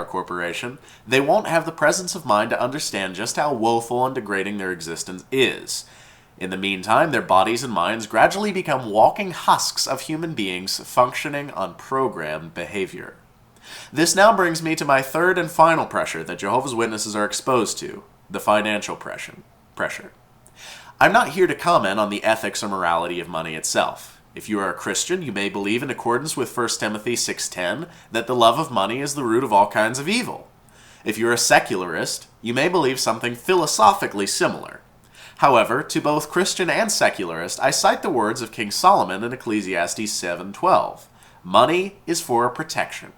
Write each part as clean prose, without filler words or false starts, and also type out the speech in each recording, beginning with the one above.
Watchtower Corporation, they won't have the presence of mind to understand just how woeful and degrading their existence is. In the meantime, their bodies and minds gradually become walking husks of human beings functioning on programmed behavior. This now brings me to my third and final pressure that Jehovah's Witnesses are exposed to, the financial pressure. I'm not here to comment on the ethics or morality of money itself. If you are a Christian, you may believe in accordance with 1 Timothy 6:10 that the love of money is the root of all kinds of evil. If you're a secularist, you may believe something philosophically similar. However, to both Christian and secularist, I cite the words of King Solomon in Ecclesiastes 7:12. Money is for protection.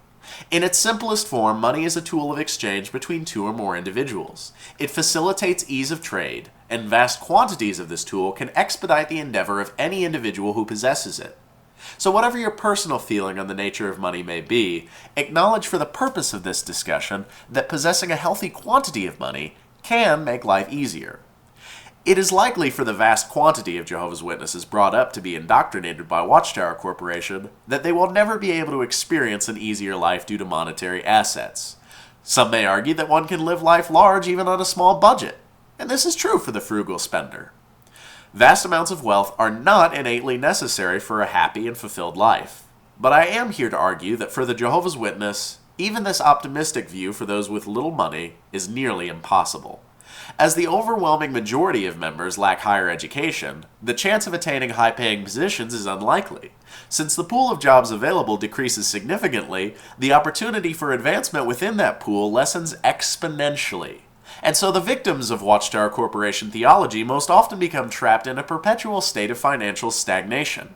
In its simplest form, money is a tool of exchange between two or more individuals. It facilitates ease of trade, and vast quantities of this tool can expedite the endeavor of any individual who possesses it. So whatever your personal feeling on the nature of money may be, acknowledge for the purpose of this discussion that possessing a healthy quantity of money can make life easier. It is likely for the vast quantity of Jehovah's Witnesses brought up to be indoctrinated by Watchtower Corporation that they will never be able to experience an easier life due to monetary assets. Some may argue that one can live life large even on a small budget, and this is true for the frugal spender. Vast amounts of wealth are not innately necessary for a happy and fulfilled life, but I am here to argue that for the Jehovah's Witness, even this optimistic view for those with little money is nearly impossible. As the overwhelming majority of members lack higher education, the chance of attaining high-paying positions is unlikely. Since the pool of jobs available decreases significantly, the opportunity for advancement within that pool lessens exponentially. And so the victims of Watchtower Corporation theology most often become trapped in a perpetual state of financial stagnation.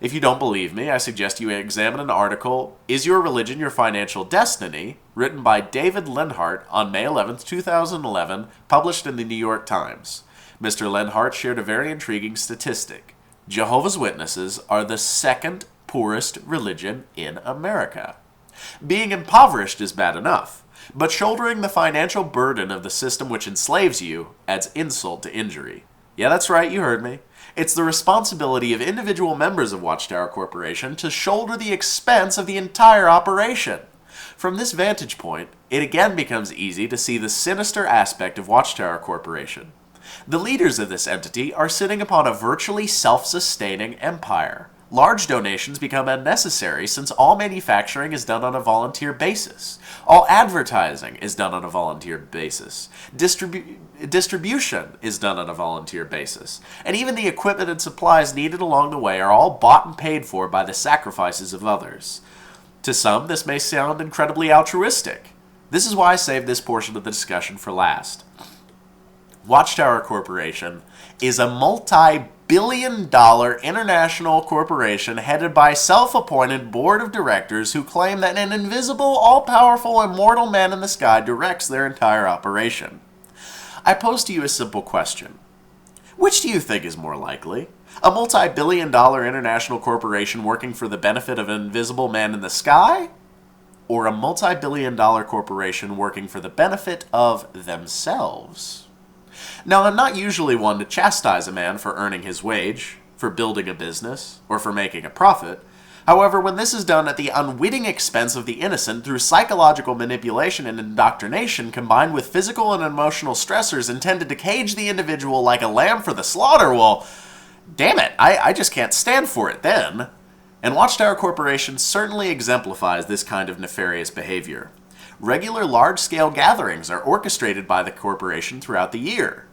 If you don't believe me, I suggest you examine an article, Is Your Religion Your Financial Destiny?, written by David Lenhart on May 11, 2011, published in the New York Times. Mr. Lenhart shared a very intriguing statistic. Jehovah's Witnesses are the second poorest religion in America. Being impoverished is bad enough, but shouldering the financial burden of the system which enslaves you adds insult to injury. Yeah, that's right, you heard me. It's the responsibility of individual members of Watchtower Corporation to shoulder the expense of the entire operation. From this vantage point, it again becomes easy to see the sinister aspect of Watchtower Corporation. The leaders of this entity are sitting upon a virtually self-sustaining empire. Large donations become unnecessary since all manufacturing is done on a volunteer basis. All advertising is done on a volunteer basis. Distribution is done on a volunteer basis. And even the equipment and supplies needed along the way are all bought and paid for by the sacrifices of others. To some, this may sound incredibly altruistic. This is why I saved this portion of the discussion for last. Watchtower Corporation is a multi-billion-dollar international corporation headed by a self-appointed board of directors who claim that an invisible, all-powerful, immortal man in the sky directs their entire operation. I pose to you a simple question. Which do you think is more likely? A multi-billion-dollar international corporation working for the benefit of an invisible man in the sky? Or a multi-billion-dollar corporation working for the benefit of themselves? Now, I'm not usually one to chastise a man for earning his wage, for building a business, or for making a profit. However, when this is done at the unwitting expense of the innocent through psychological manipulation and indoctrination combined with physical and emotional stressors intended to cage the individual like a lamb for the slaughter, well, damn it, I just can't stand for it then. And Watchtower Corporation certainly exemplifies this kind of nefarious behavior. Regular large-scale gatherings are orchestrated by the corporation throughout the year.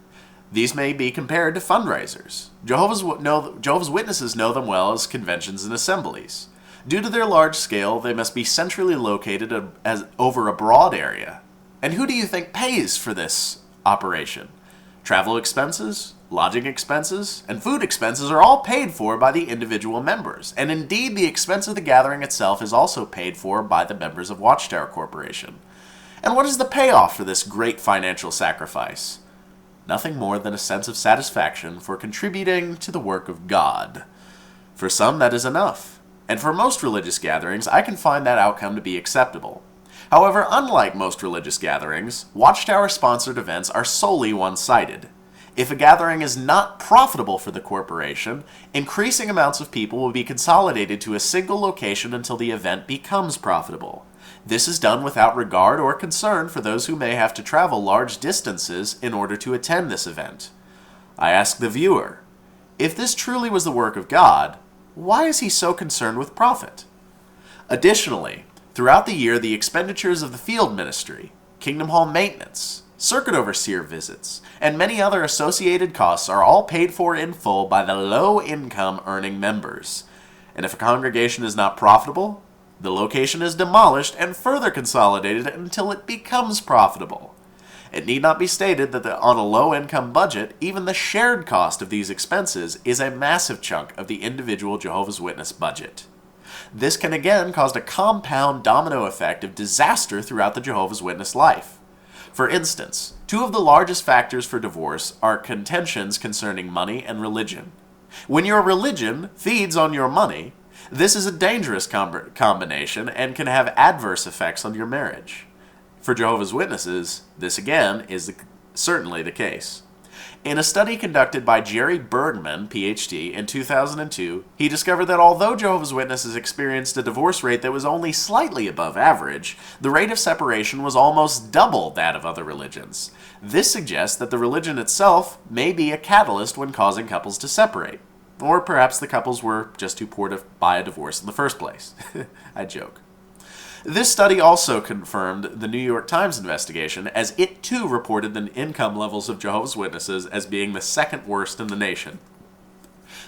These may be compared to fundraisers. Jehovah's Witnesses know them well as conventions and assemblies. Due to their large scale, they must be centrally located over a broad area. And who do you think pays for this operation? Travel expenses, lodging expenses, and food expenses are all paid for by the individual members, and indeed the expense of the gathering itself is also paid for by the members of Watchtower Corporation. And what is the payoff for this great financial sacrifice? Nothing more than a sense of satisfaction for contributing to the work of God. For some, that is enough, and for most religious gatherings, I can find that outcome to be acceptable. However, unlike most religious gatherings, Watchtower-sponsored events are solely one-sided. If a gathering is not profitable for the corporation, increasing amounts of people will be consolidated to a single location until the event becomes profitable. This is done without regard or concern for those who may have to travel large distances in order to attend this event. I ask the viewer, if this truly was the work of God, why is he so concerned with profit? Additionally, throughout the year, the expenditures of the field ministry, Kingdom Hall maintenance, circuit overseer visits, and many other associated costs are all paid for in full by the low-income earning members. And if a congregation is not profitable, the location is demolished and further consolidated until it becomes profitable. It need not be stated that on a low-income budget, even the shared cost of these expenses is a massive chunk of the individual Jehovah's Witness budget. This can again cause a compound domino effect of disaster throughout the Jehovah's Witness life. For instance, two of the largest factors for divorce are contentions concerning money and religion. When your religion feeds on your money, this is a dangerous combination and can have adverse effects on your marriage. For Jehovah's Witnesses, this again is certainly the case. In a study conducted by Jerry Bergman, Ph.D., in 2002, he discovered that although Jehovah's Witnesses experienced a divorce rate that was only slightly above average, the rate of separation was almost double that of other religions. This suggests that the religion itself may be a catalyst when causing couples to separate. Or perhaps the couples were just too poor to buy a divorce in the first place. I joke. This study also confirmed the New York Times investigation, as it too reported the income levels of Jehovah's Witnesses as being the second worst in the nation.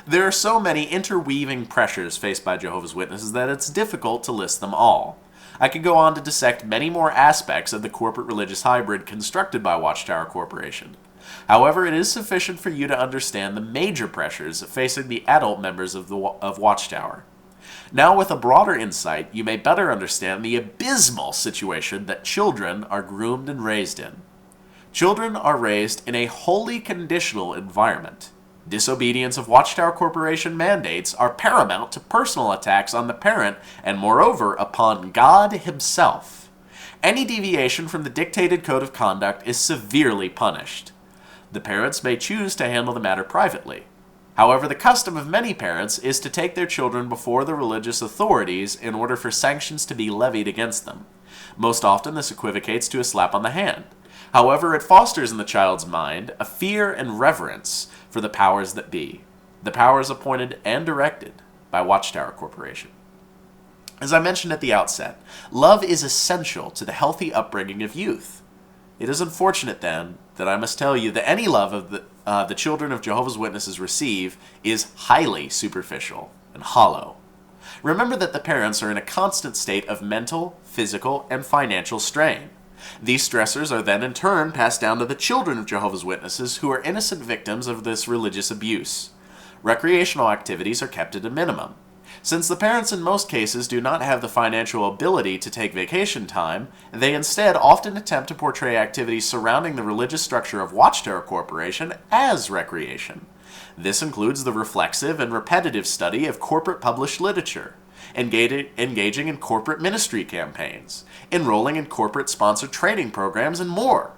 There are so many interweaving pressures faced by Jehovah's Witnesses that it's difficult to list them all. I could go on to dissect many more aspects of the corporate religious hybrid constructed by Watchtower Corporation. However, it is sufficient for you to understand the major pressures facing the adult members of Watchtower. Now, with a broader insight, you may better understand the abysmal situation that children are groomed and raised in. Children are raised in a wholly conditional environment. Disobedience of Watchtower Corporation mandates are paramount to personal attacks on the parent and, moreover, upon God himself. Any deviation from the dictated code of conduct is severely punished. The parents may choose to handle the matter privately. However, the custom of many parents is to take their children before the religious authorities in order for sanctions to be levied against them. Most often, this equivocates to a slap on the hand. However, it fosters in the child's mind a fear and reverence for the powers that be, the powers appointed and directed by Watchtower Corporation. As I mentioned at the outset, love is essential to the healthy upbringing of youth. It is unfortunate, then, that I must tell you that any love of the children of Jehovah's Witnesses receive is highly superficial and hollow. Remember that the parents are in a constant state of mental, physical, and financial strain. These stressors are then in turn passed down to the children of Jehovah's Witnesses, who are innocent victims of this religious abuse. Recreational activities are kept at a minimum. Since the parents in most cases do not have the financial ability to take vacation time, they instead often attempt to portray activities surrounding the religious structure of Watchtower Corporation as recreation. This includes the reflexive and repetitive study of corporate published literature, engaging in corporate ministry campaigns, enrolling in corporate-sponsored training programs, and more.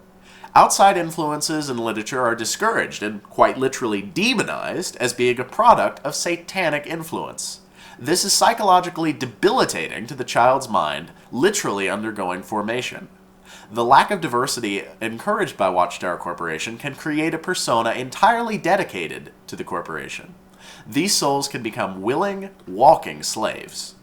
Outside influences in literature are discouraged and quite literally demonized as being a product of satanic influence. This is psychologically debilitating to the child's mind, literally undergoing formation. The lack of diversity encouraged by Watchtower Corporation can create a persona entirely dedicated to the corporation. These souls can become willing, walking slaves.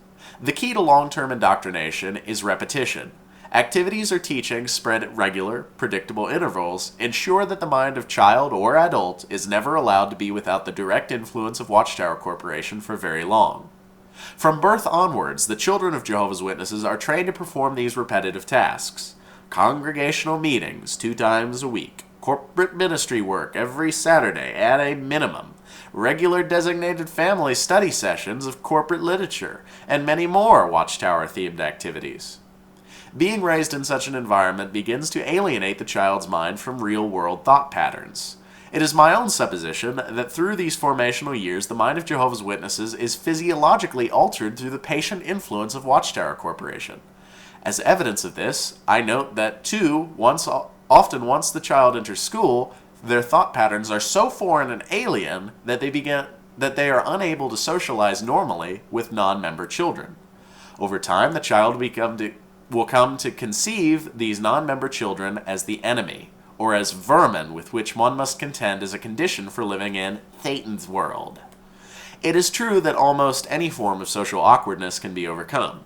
The key to long-term indoctrination is repetition. Activities or teachings spread at regular, predictable intervals ensure that the mind of child or adult is never allowed to be without the direct influence of Watchtower Corporation for very long. From birth onwards, the children of Jehovah's Witnesses are trained to perform these repetitive tasks. Congregational meetings 2 times a week, corporate ministry work every Saturday at a minimum, regular designated family study sessions of corporate literature, and many more Watchtower-themed activities. Being raised in such an environment begins to alienate the child's mind from real-world thought patterns. It is my own supposition that through these formational years, the mind of Jehovah's Witnesses is physiologically altered through the patient influence of Watchtower Corporation. As evidence of this, I note that, too, once the child enters school, their thought patterns are so foreign and alien that they are unable to socialize normally with non-member children. Over time, the child will come to conceive these non-member children as the enemy, or as vermin with which one must contend as a condition for living in Satan's world. It is true that almost any form of social awkwardness can be overcome.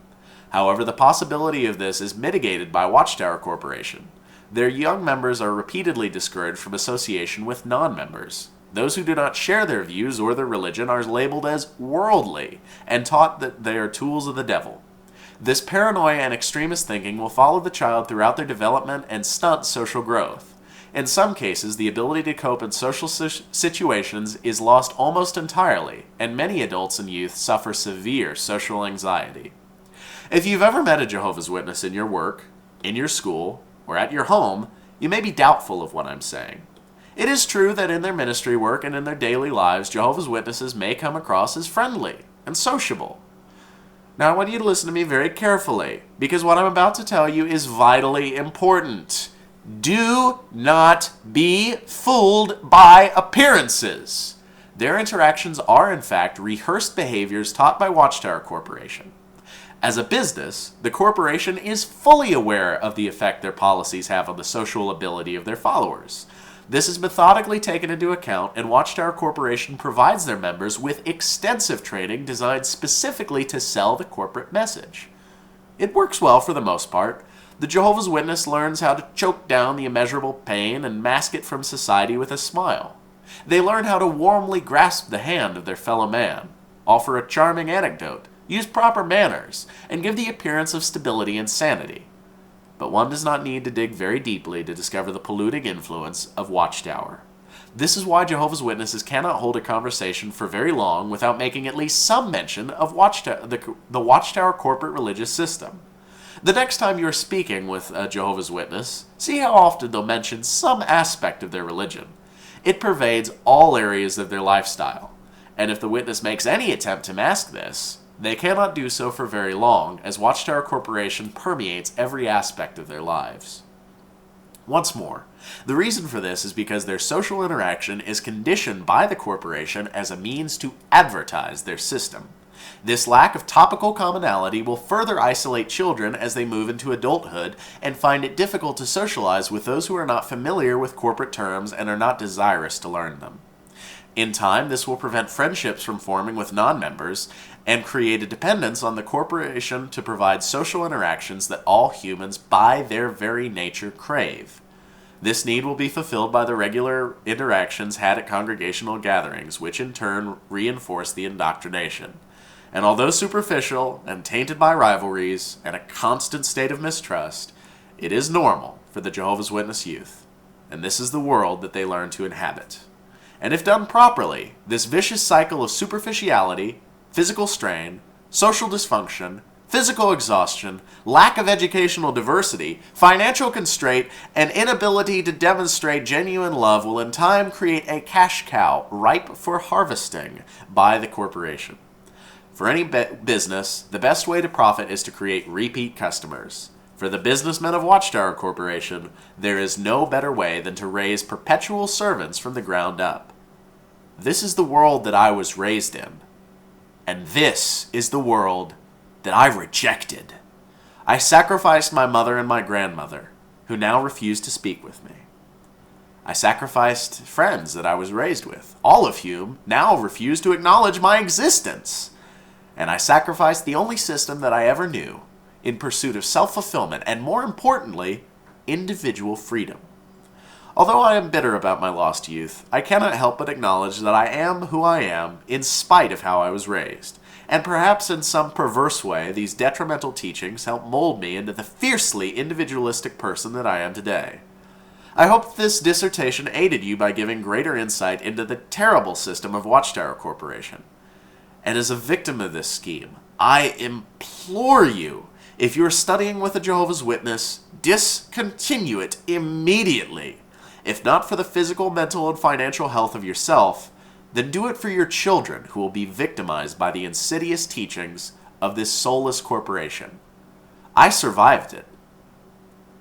However, the possibility of this is mitigated by Watchtower Corporation. Their young members are repeatedly discouraged from association with non-members. Those who do not share their views or their religion are labeled as worldly and taught that they are tools of the devil. This paranoia and extremist thinking will follow the child throughout their development and stunt social growth. In some cases, the ability to cope in social situations is lost almost entirely, and many adults and youth suffer severe social anxiety. If you've ever met a Jehovah's Witness in your work, in your school, or at your home, you may be doubtful of what I'm saying. It is true that in their ministry work and in their daily lives, Jehovah's Witnesses may come across as friendly and sociable. Now, I want you to listen to me very carefully, because what I'm about to tell you is vitally important. Do not be fooled by appearances. Their interactions are, in fact, rehearsed behaviors taught by Watchtower Corporation. As a business, the corporation is fully aware of the effect their policies have on the social ability of their followers. This is methodically taken into account, and Watchtower Corporation provides their members with extensive training designed specifically to sell the corporate message. It works well for the most part. The Jehovah's Witness learns how to choke down the immeasurable pain and mask it from society with a smile. They learn how to warmly grasp the hand of their fellow man, offer a charming anecdote, use proper manners, and give the appearance of stability and sanity. But one does not need to dig very deeply to discover the polluting influence of Watchtower. This is why Jehovah's Witnesses cannot hold a conversation for very long without making at least some mention of the Watchtower corporate religious system. The next time you are speaking with a Jehovah's Witness, see how often they'll mention some aspect of their religion. It pervades all areas of their lifestyle, and if the witness makes any attempt to mask this, they cannot do so for very long, as Watchtower Corporation permeates every aspect of their lives. Once more, the reason for this is because their social interaction is conditioned by the corporation as a means to advertise their system. This lack of topical commonality will further isolate children as they move into adulthood and find it difficult to socialize with those who are not familiar with corporate terms and are not desirous to learn them. In time, this will prevent friendships from forming with non-members and create a dependence on the corporation to provide social interactions that all humans, by their very nature, crave. This need will be fulfilled by the regular interactions had at congregational gatherings, which in turn reinforce the indoctrination. And although superficial and tainted by rivalries and a constant state of mistrust, it is normal for the Jehovah's Witness youth, and this is the world that they learn to inhabit. And if done properly, this vicious cycle of superficiality, physical strain, social dysfunction, physical exhaustion, lack of educational diversity, financial constraint, and inability to demonstrate genuine love will in time create a cash cow ripe for harvesting by the corporation. For any business, the best way to profit is to create repeat customers. For the businessmen of Watchtower Corporation, there is no better way than to raise perpetual servants from the ground up. This is the world that I was raised in, and this is the world that I rejected. I sacrificed my mother and my grandmother, who now refuse to speak with me. I sacrificed friends that I was raised with, all of whom now refuse to acknowledge my existence. And I sacrificed the only system that I ever knew in pursuit of self-fulfillment and, more importantly, individual freedom. Although I am bitter about my lost youth, I cannot help but acknowledge that I am who I am in spite of how I was raised. And perhaps in some perverse way, these detrimental teachings help mold me into the fiercely individualistic person that I am today. I hope this dissertation aided you by giving greater insight into the terrible system of Watchtower Corporation. And as a victim of this scheme, I implore you, if you are studying with a Jehovah's Witness, discontinue it immediately. If not for the physical, mental, and financial health of yourself, then do it for your children who will be victimized by the insidious teachings of this soulless corporation. I survived it,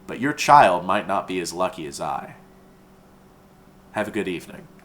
but your child might not be as lucky as I. Have a good evening.